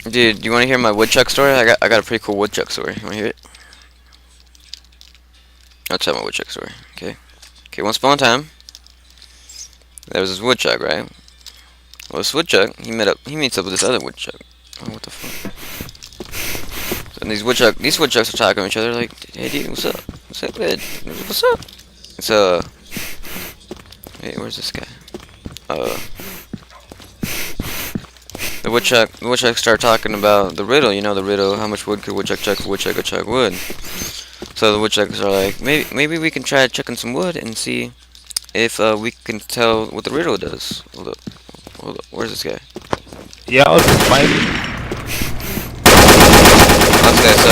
Dude, do you want to hear my woodchuck story? I got a pretty cool woodchuck story. You want to hear it? I'll tell my woodchuck story. Okay. Okay. Once upon a time, there was this woodchuck, right? Well, this woodchuck, he meets up with this other woodchuck. Oh, what the fuck? So these woodchucks are talking to each other like, "Hey, dude, what's up? What's up, good? What's up?" So, hey, where's this guy? The woodchuck start talking about the riddle. You know the riddle. How much wood could woodchuck chuck if woodchuck could chuck wood? So the woodchucks are like, maybe we can try chucking some wood and see if we can tell what the riddle does. Hold up. Where's this guy? Yeah, I was just fighting. Okay, so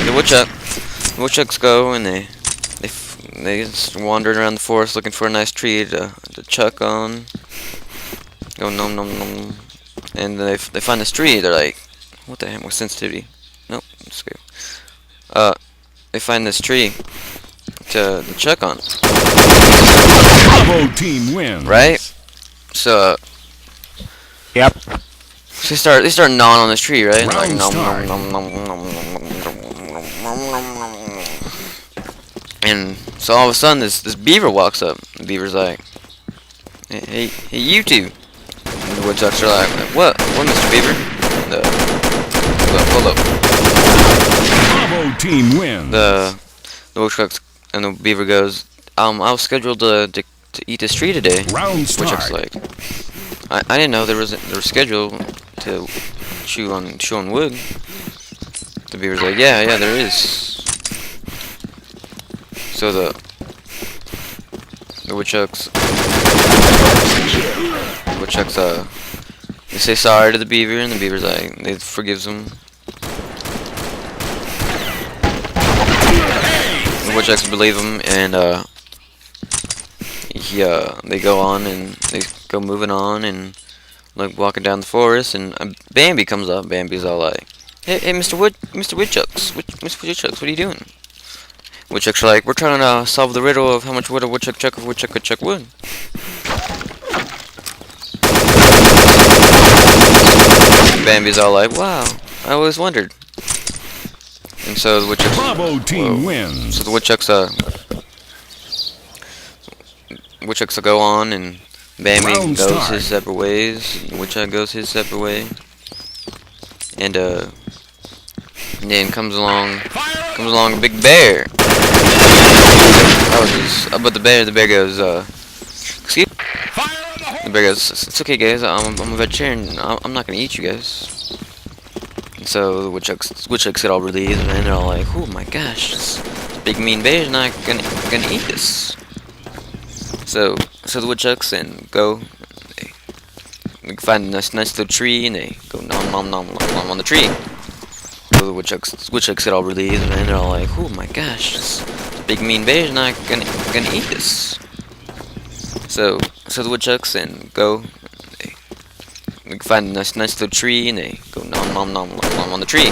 the woodchucks go and they just wandering around the forest looking for a nice tree to chuck on. Go nom nom nom, and they find this tree. They're like, what the heck? More sensitivity? Nope. Let's go. They find this tree to chuck on. Bravo team wins. Right? So Yep. they start gnawing on this tree, right? Round Like nom start. nom nom nom nom nom nom nom nom nom. And so all of a sudden this beaver walks up. The beaver's like, hey you two. And the woodchucks are like, what, Mr. Beaver? And, hold up. Bravo team wins. The woodchucks and the beaver goes, I was scheduled to eat this tree today. Round Woodchuck's start. like, I didn't know there was scheduled to chew on wood. The beaver's like, yeah, there is. So the woodchucks they say sorry to the beaver, and the beaver's like, they forgives him. The woodchucks believe him, and they go on and they go moving on and like walking down the forest, and Bambi comes up. Bambi's all like, hey, Mr. Woodchucks, Mr. Woodchucks, what are you doing? Woodchucks are like, we're trying to solve the riddle of how much wood a woodchuck chuck if a woodchuck could chuck wood. Bambi's all like, wow, I always wondered. And so the woodchucks. Bravo team wins. So the woodchucks will go on, and Bambi Round goes start. his separate ways. And the woodchuck goes his separate way. And then comes along a big bear. But the bear goes, excuse. The bear goes, it's okay, guys. I'm a vegetarian. I'm not gonna eat you guys. And so the woodchucks get all relieved, and they're all like, oh my gosh, this big mean bear's not gonna eat this. So the woodchucks then go. They find a nice little tree, and they go nom nom nom nom nom on the tree. So the woodchucks get all relieved, and they're all like, oh my gosh, this big mean bear's not gonna eat this. So the woodchucks then go. They find a nice little tree, and they go nom nom nom nom nom on the tree.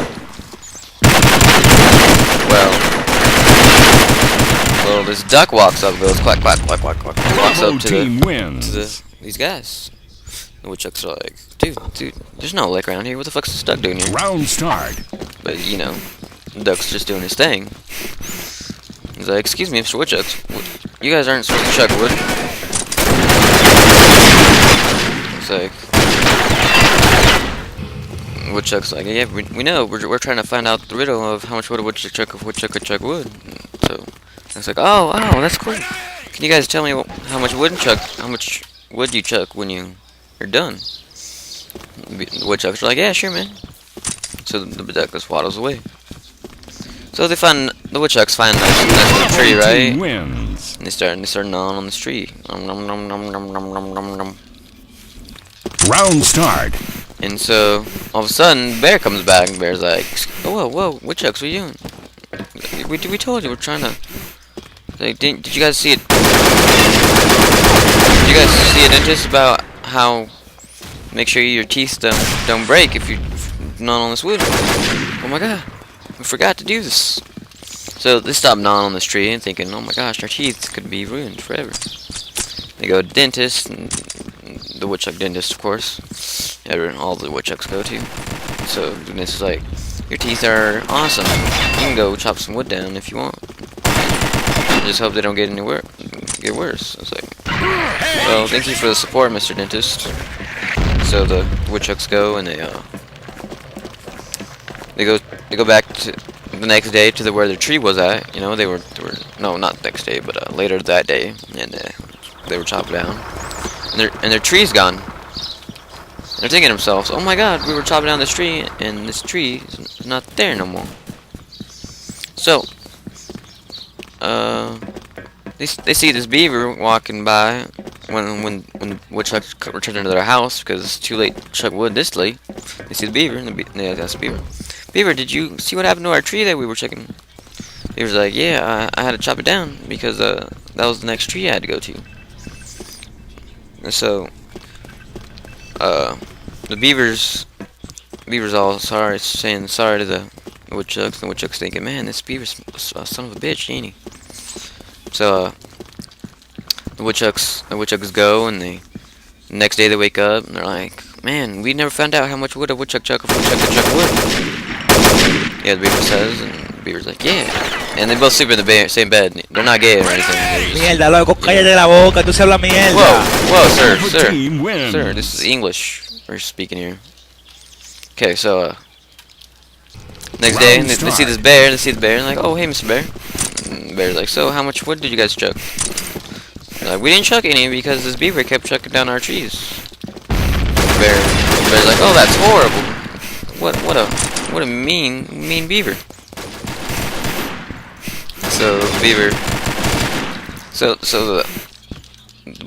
Well, this duck walks up, goes quack quack quack quack quack, walks Bravo up team wins. these guys. The woodchucks are like, dude, there's no lake around here. What the fuck's this duck doing here? Round start. But you know, the duck's just doing his thing. He's like, excuse me, Mr. Woodchucks, you guys aren't supposed to chuck wood. It's like, woodchuck's like, yeah, we know. We're trying to find out the riddle of how much wood a woodchuck chuck if a woodchuck could chuck wood. So it's like, oh, that's cool. Can you guys tell me how much wood you chuck when you're done? The woodchucks are like, yeah, sure, man. So the duck just waddles away. So the woodchucks find a nice little tree, Bravo right? team wins. And they start gnawing on this tree. Nom nom nom nom nom nom nom nom nom. Round start. And so all of a sudden, bear comes back, and bear's like, oh, whoa, woodchucks, what are you doing? We told you we're trying to. Like, did you guys see it? Did you guys see a dentist about how make sure your teeth don't break if you gnaw on this wood? Oh my god, we forgot to do this. So they stop gnawing on this tree and thinking, oh my gosh, our teeth could be ruined forever. They go to the dentist, and the woodchuck dentist, of course, all the woodchucks go to. So this is like, your teeth are awesome. You can go chop some wood down if you want. Just hope they don't get get worse. It's like, well, thank you for the support, Mr. Dentist. So the woodchucks go and they go back to the next day to where their tree was at. You know, they were no, not next day, but later that day, and they were chopped down, and their tree's gone. They're thinking to themselves, oh my god, we were chopping down this tree, and this tree is not there no more. So, they see this beaver walking by when woodchucks return to their house because it's too late to chuck wood this late. They see the beaver, and they ask the beaver, Beaver, did you see what happened to our tree that we were checking? Beaver's like, yeah, I had to chop it down because that was the next tree I had to go to. And so, the beaver's all sorry, saying sorry to the woodchucks. The woodchucks thinking, man, this beaver's a son of a bitch, ain't he? So, the woodchucks go, and the next day they wake up and they're like, man, we never found out how much wood a woodchuck chuck if we chuck wood. Yeah, the beaver says, and the beaver's like, yeah. And they both sleep in the same bed. They're not gay or anything. Mierda, loco, cállate la boca, tú se hablas mierda. Whoa, sir, this is English we're speaking here. Okay, so, next day, they see this bear, and like, oh, hey, Mr. Bear. And the bear's like, so, how much wood did you guys chuck? They're like, we didn't chuck any because this beaver kept chucking down our trees. The bear's like, oh, that's horrible. What a mean beaver. So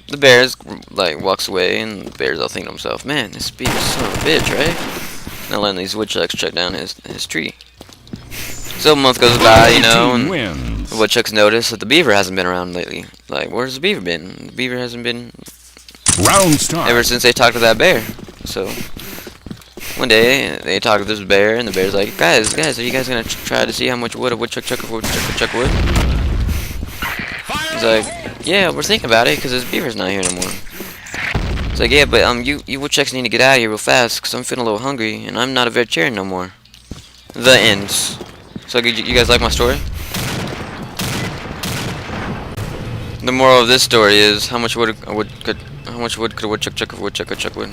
the bear's like walks away, and the bear's all thinking to himself, man, this beaver's son of a bitch, right? Not letting these woodchucks chuck down his tree. So a month goes by, you know, and the woodchucks notice that the beaver hasn't been around lately. Like, where's the beaver been? The beaver hasn't been ever since they talked to that bear. So one day they talk to this bear, and the bear's like, guys, are you guys gonna try to see how much wood a woodchuck chuck would? He's like, yeah, we're thinking about it because this beaver's not here no more. It's like, yeah, but you woodchucks need to get out of here real fast because I'm feeling a little hungry and I'm not a vegetarian no more. The end. So you guys like my story? The moral of this story is how much wood could a woodchuck chuck if a woodchuck could chuck wood?